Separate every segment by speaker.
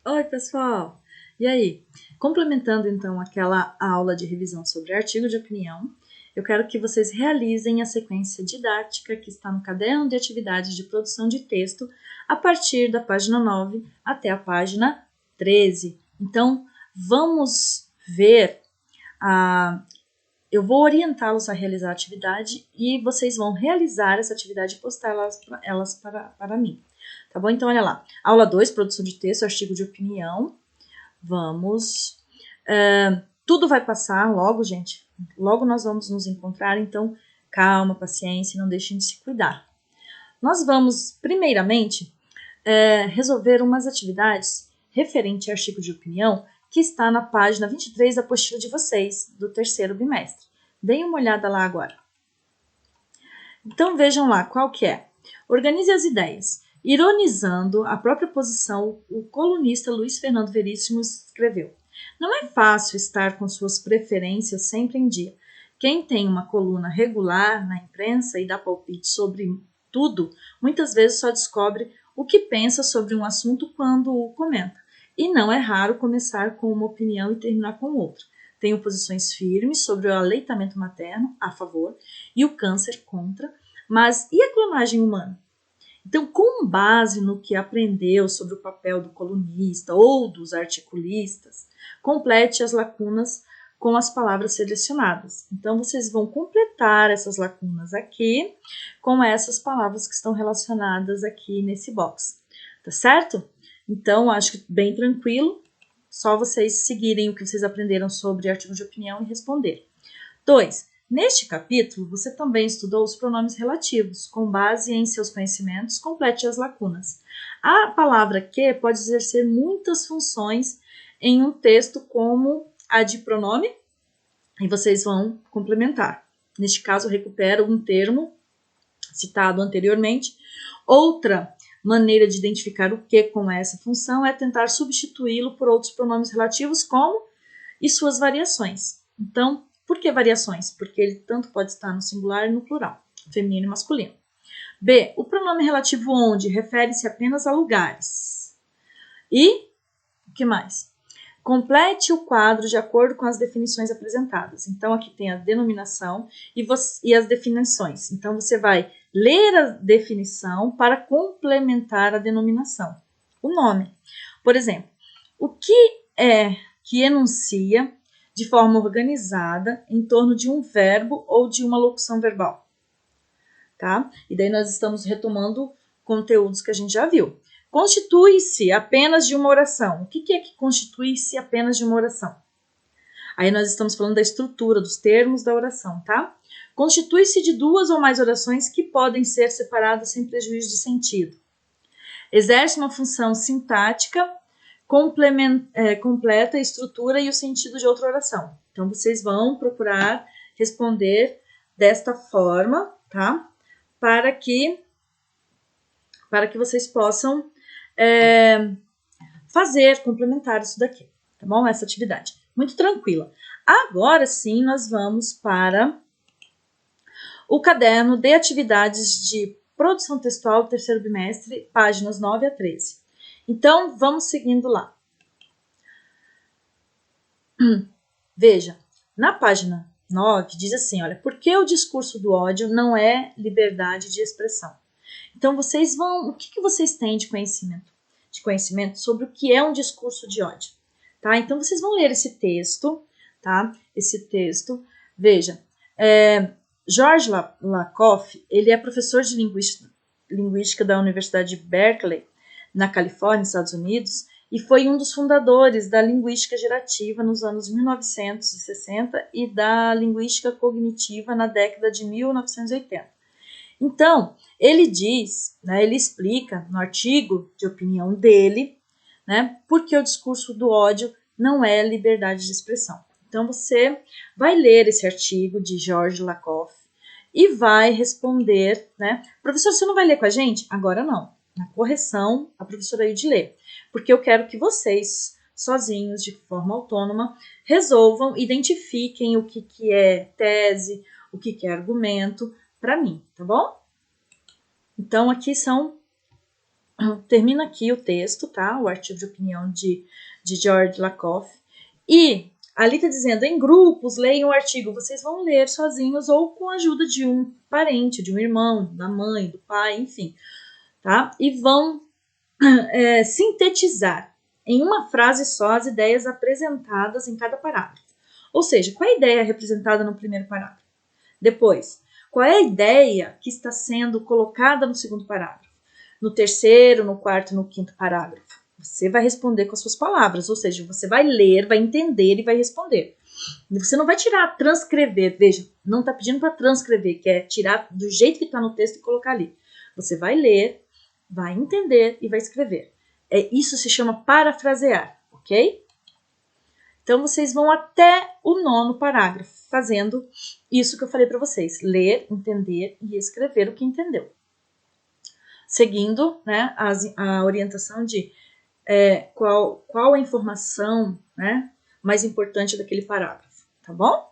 Speaker 1: Oi, pessoal! E aí? Complementando então aquela aula de revisão sobre artigo de opinião, eu quero que vocês realizem a sequência didática que está no caderno de atividades de produção de texto a partir da página 9 até a página 13. Então, vamos ver eu vou orientá-los a realizar a atividade e vocês vão realizar essa atividade e postar elas para mim. Tá bom? Então, olha lá. Aula 2, produção de texto, artigo de opinião. Vamos. Tudo vai passar logo, gente. Logo nós vamos nos encontrar, então calma, paciência, não deixem de se cuidar. Nós vamos, primeiramente, resolver umas atividades referente ao artigo de opinião que está na página 23 da apostila de vocês, do terceiro bimestre. Deem uma olhada lá agora. Então vejam lá qual que é. Organize as ideias. Ironizando a própria posição, o colunista Luiz Fernando Veríssimo escreveu: não é fácil estar com suas preferências sempre em dia. Quem tem uma coluna regular na imprensa e dá palpite sobre tudo, muitas vezes só descobre o que pensa sobre um assunto quando o comenta. E não é raro começar com uma opinião e terminar com outra. Tenho posições firmes sobre o aleitamento materno, a favor, e o câncer, contra, mas e a clonagem humana? Então, com base no que aprendeu sobre o papel do colunista ou dos articulistas, complete as lacunas com as palavras selecionadas. Então, vocês vão completar essas lacunas aqui com essas palavras que estão relacionadas aqui nesse box. Tá certo? Então, acho que bem tranquilo. Só vocês seguirem o que vocês aprenderam sobre artigo de opinião e responder. 2. Neste capítulo, você também estudou os pronomes relativos. Com base em seus conhecimentos, complete as lacunas. A palavra que pode exercer muitas funções em um texto, como a de pronome, e vocês vão complementar. Neste caso, recupero um termo citado anteriormente. Outra maneira de identificar o que com essa função é tentar substituí-lo por outros pronomes relativos, como e suas variações. Então, por que variações? Porque ele tanto pode estar no singular e no plural, feminino e masculino. B. O pronome relativo onde refere-se apenas a lugares. E o que mais? Complete o quadro de acordo com as definições apresentadas. Então, aqui tem a denominação e as definições. Então, você vai ler a definição para complementar a denominação. O nome. Por exemplo, o que é que enuncia de forma organizada em torno de um verbo ou de uma locução verbal? Tá? E daí nós estamos retomando conteúdos que a gente já viu. Constitui-se apenas de uma oração. O que é que constitui-se apenas de uma oração? Aí nós estamos falando da estrutura, dos termos da oração, tá? Constitui-se de duas ou mais orações que podem ser separadas sem prejuízo de sentido. Exerce uma função sintática, completa a estrutura e o sentido de outra oração. Então, vocês vão procurar responder desta forma, tá? Para que vocês possam complementar isso daqui, tá bom? Essa atividade. Muito tranquila. Agora sim, nós vamos para o caderno de atividades de produção textual do terceiro bimestre, páginas 9 a 13. Então, vamos seguindo lá. Veja, na página 9 diz assim, olha, por que o discurso do ódio não é liberdade de expressão? Então, vocês vão, o que vocês têm de conhecimento? De conhecimento sobre o que é um discurso de ódio, tá? Então, vocês vão ler esse texto, tá? Esse texto, veja, George Lakoff, ele é professor de linguística da Universidade de Berkeley, na Califórnia, Estados Unidos, e foi um dos fundadores da linguística gerativa nos anos 1960 e da linguística cognitiva na década de 1980. Então, ele diz, né, ele explica no artigo de opinião dele, né, por que o discurso do ódio não é liberdade de expressão. Então, você vai ler esse artigo de George Lakoff e vai responder, né? Professor, você não vai ler com a gente? Agora não. Na correção, a professora Hilde lê, porque eu quero que vocês, sozinhos, de forma autônoma, resolvam, identifiquem o que é tese, o que é argumento, para mim, tá bom? Então, aqui são termina aqui o texto, tá? O artigo de opinião de George Lakoff. E ali está dizendo, em grupos, leiam o artigo. Vocês vão ler sozinhos ou com a ajuda de um parente, de um irmão, da mãe, do pai, enfim. Tá? E vão sintetizar em uma frase só as ideias apresentadas em cada parágrafo. Ou seja, qual é a ideia representada no primeiro parágrafo? Depois, qual é a ideia que está sendo colocada no segundo parágrafo? No terceiro, no quarto, no quinto parágrafo? Você vai responder com as suas palavras, ou seja, você vai ler, vai entender e vai responder. Você não vai tirar, transcrever, veja, não está pedindo para transcrever, que é tirar do jeito que está no texto e colocar ali. Você vai ler, vai entender e vai escrever. Isso se chama parafrasear, ok? Então, vocês vão até o 9º parágrafo, fazendo isso que eu falei para vocês. Ler, entender e escrever o que entendeu. Seguindo, né, a orientação de qual a informação, né, mais importante daquele parágrafo, tá bom?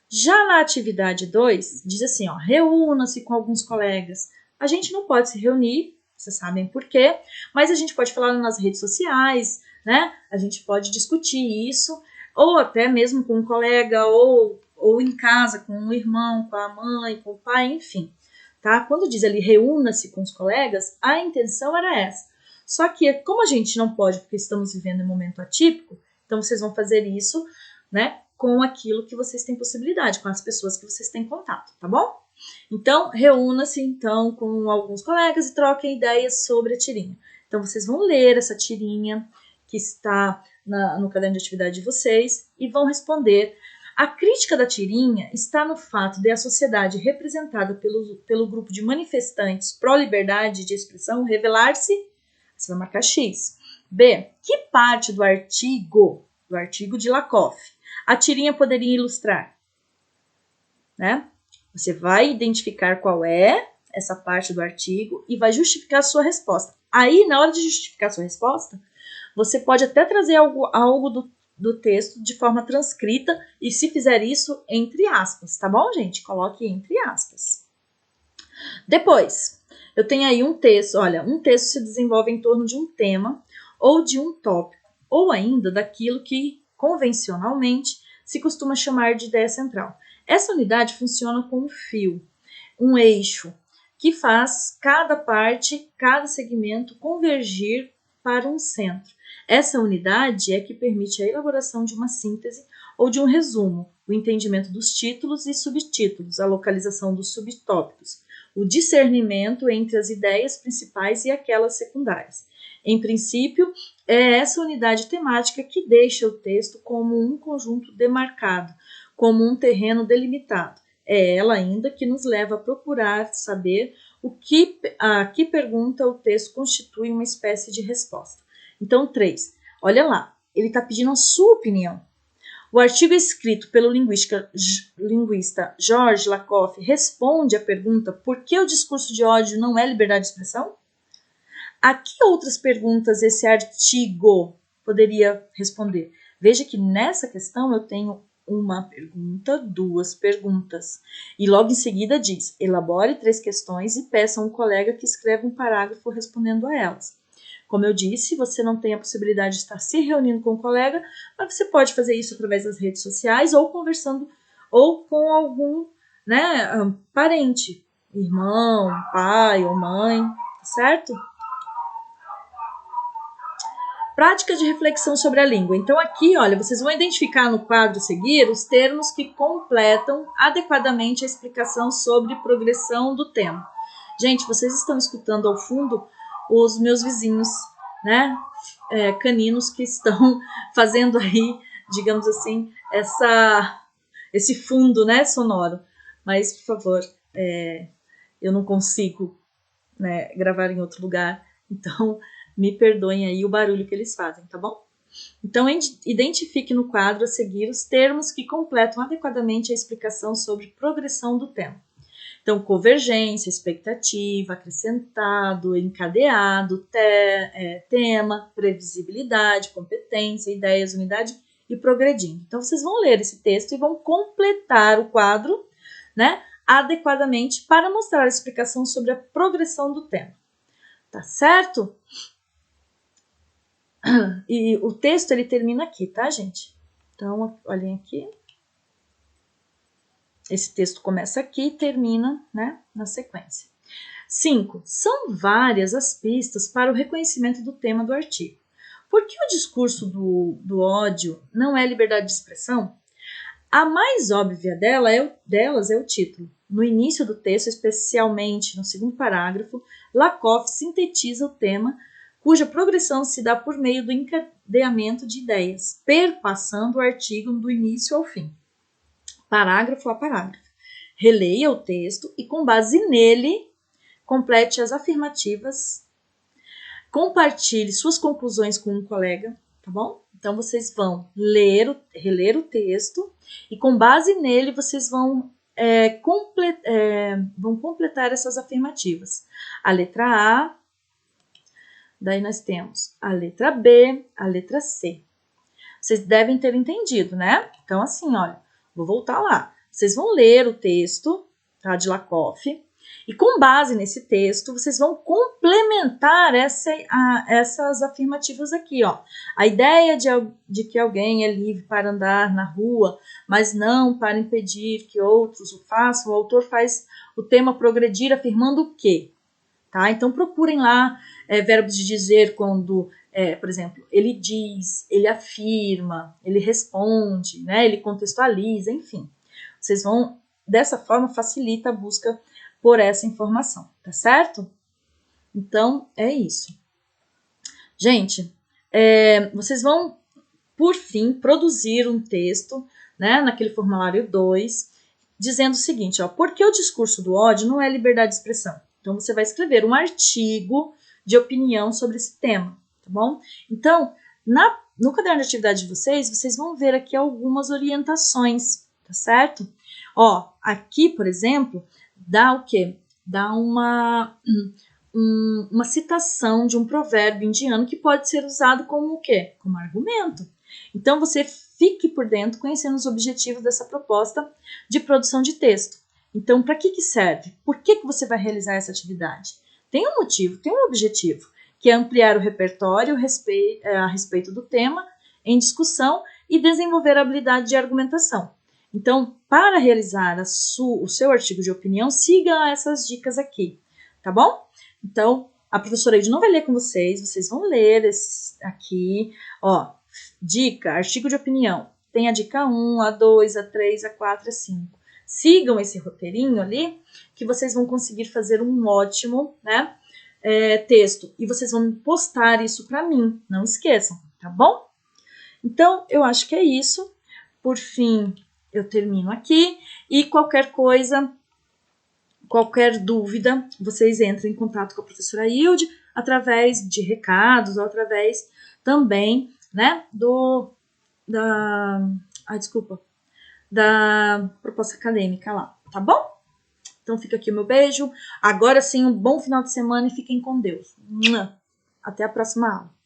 Speaker 1: Já na atividade 2, diz assim, ó, reúna-se com alguns colegas. A gente não pode se reunir, vocês sabem por quê, mas a gente pode falar nas redes sociais, né? A gente pode discutir isso, ou até mesmo com um colega, ou em casa, com um irmão, com a mãe, com o pai, enfim. Tá? Quando diz ali reúna-se com os colegas, a intenção era essa. Só que como a gente não pode, porque estamos vivendo um momento atípico, então vocês vão fazer isso, né, com aquilo que vocês têm possibilidade, com as pessoas que vocês têm contato, tá bom? Então, reúna-se então com alguns colegas e troquem ideias sobre a tirinha. Então, vocês vão ler essa tirinha que está no caderno de atividade de vocês e vão responder. A crítica da tirinha está no fato de a sociedade representada pelo grupo de manifestantes pró-liberdade de expressão revelar-se, você vai marcar X. B, que parte do artigo de Lakoff a tirinha poderia ilustrar? Né? Você vai identificar qual é essa parte do artigo e vai justificar a sua resposta. Aí, na hora de justificar a sua resposta, você pode até trazer algo do texto de forma transcrita e, se fizer isso, entre aspas, tá bom, gente? Coloque entre aspas. Depois, eu tenho aí um texto. Olha, um texto se desenvolve em torno de um tema ou de um tópico, ou ainda daquilo que, convencionalmente, se costuma chamar de ideia central. Essa unidade funciona como um fio, um eixo, que faz cada parte, cada segmento convergir para um centro. Essa unidade é que permite a elaboração de uma síntese ou de um resumo, o entendimento dos títulos e subtítulos, a localização dos subtópicos, o discernimento entre as ideias principais e aquelas secundárias. Em princípio, é essa unidade temática que deixa o texto como um conjunto demarcado, como um terreno delimitado. É ela ainda que nos leva a procurar saber a que pergunta o texto constitui uma espécie de resposta. Então, 3. Olha lá, ele está pedindo a sua opinião. O artigo escrito pelo linguista George Lakoff responde à pergunta por que o discurso de ódio não é liberdade de expressão? A que outras perguntas esse artigo poderia responder? Veja que nessa questão eu tenho uma pergunta, 2 perguntas. E logo em seguida diz, elabore 3 questões e peça a um colega que escreva um parágrafo respondendo a elas. Como eu disse, você não tem a possibilidade de estar se reunindo com um colega, mas você pode fazer isso através das redes sociais ou conversando ou com algum, né, parente, irmão, pai ou mãe, certo? Prática de reflexão sobre a língua. Então aqui, olha, vocês vão identificar no quadro a seguir os termos que completam adequadamente a explicação sobre progressão do tema. Gente, vocês estão escutando ao fundo os meus vizinhos, né, caninos que estão fazendo aí, digamos assim, esse fundo, né, sonoro. Mas, por favor, eu não consigo, né, gravar em outro lugar, então me perdoem aí o barulho que eles fazem, tá bom? Então, identifique no quadro a seguir os termos que completam adequadamente a explicação sobre progressão do tema. Então, convergência, expectativa, acrescentado, encadeado, tema, previsibilidade, competência, ideias, unidade e progredindo. Então, vocês vão ler esse texto e vão completar o quadro, né, adequadamente para mostrar a explicação sobre a progressão do tema. Tá certo? E o texto, ele termina aqui, tá, gente? Então, olhem aqui. Esse texto começa aqui e termina, né, na sequência. 5. São várias as pistas para o reconhecimento do tema do artigo. Por que o discurso do ódio não é liberdade de expressão? A mais óbvia delas é o título. No início do texto, especialmente no segundo parágrafo, Lakoff sintetiza o tema, cuja progressão se dá por meio do encadeamento de ideias, perpassando o artigo do início ao fim, parágrafo a parágrafo. Releia o texto e, com base nele, complete as afirmativas, compartilhe suas conclusões com um colega, tá bom? Então, vocês vão reler o texto e, com base nele, vocês vão completar essas afirmativas. A letra A, daí nós temos a letra B, a letra C. Vocês devem ter entendido, né? Então, assim, olha, vou voltar lá. Vocês vão ler o texto, tá, de Lakoff, e com base nesse texto, vocês vão complementar essas afirmativas aqui, ó. A ideia de que alguém é livre para andar na rua, mas não para impedir que outros o façam, o autor faz o tema progredir afirmando o quê? Tá? Então, procurem lá verbos de dizer quando, por exemplo, ele diz, ele afirma, ele responde, né? Ele contextualiza, enfim. Vocês vão, dessa forma, facilita a busca por essa informação, tá certo? Então, é isso. Gente, vocês vão, por fim, produzir um texto, né, naquele formulário 2, dizendo o seguinte, ó, por que o discurso do ódio não é liberdade de expressão? Então, você vai escrever um artigo de opinião sobre esse tema, tá bom? Então, no caderno de atividade de vocês vão ver aqui algumas orientações, tá certo? Ó, aqui, por exemplo, dá o quê? Dá uma citação de um provérbio indiano que pode ser usado como o quê? Como argumento. Então, você fique por dentro conhecendo os objetivos dessa proposta de produção de texto. Então, para que serve? Por que você vai realizar essa atividade? Tem um motivo, tem um objetivo, que é ampliar o repertório a respeito do tema em discussão e desenvolver a habilidade de argumentação. Então, para realizar o seu artigo de opinião, siga essas dicas aqui, tá bom? Então, a professora Ide não vai ler com vocês vão ler esses aqui, ó, dica, artigo de opinião, tem a dica 1, a 2, a 3, a 4, a 5. Sigam esse roteirinho ali, que vocês vão conseguir fazer um ótimo, né, texto. E vocês vão postar isso para mim, não esqueçam, tá bom? Então, eu acho que é isso. Por fim, eu termino aqui. E qualquer coisa, qualquer dúvida, vocês entrem em contato com a professora Hilde através de recados ou através também, né, da proposta acadêmica lá, tá bom? Então fica aqui o meu beijo. Agora sim, um bom final de semana e fiquem com Deus. Até a próxima aula.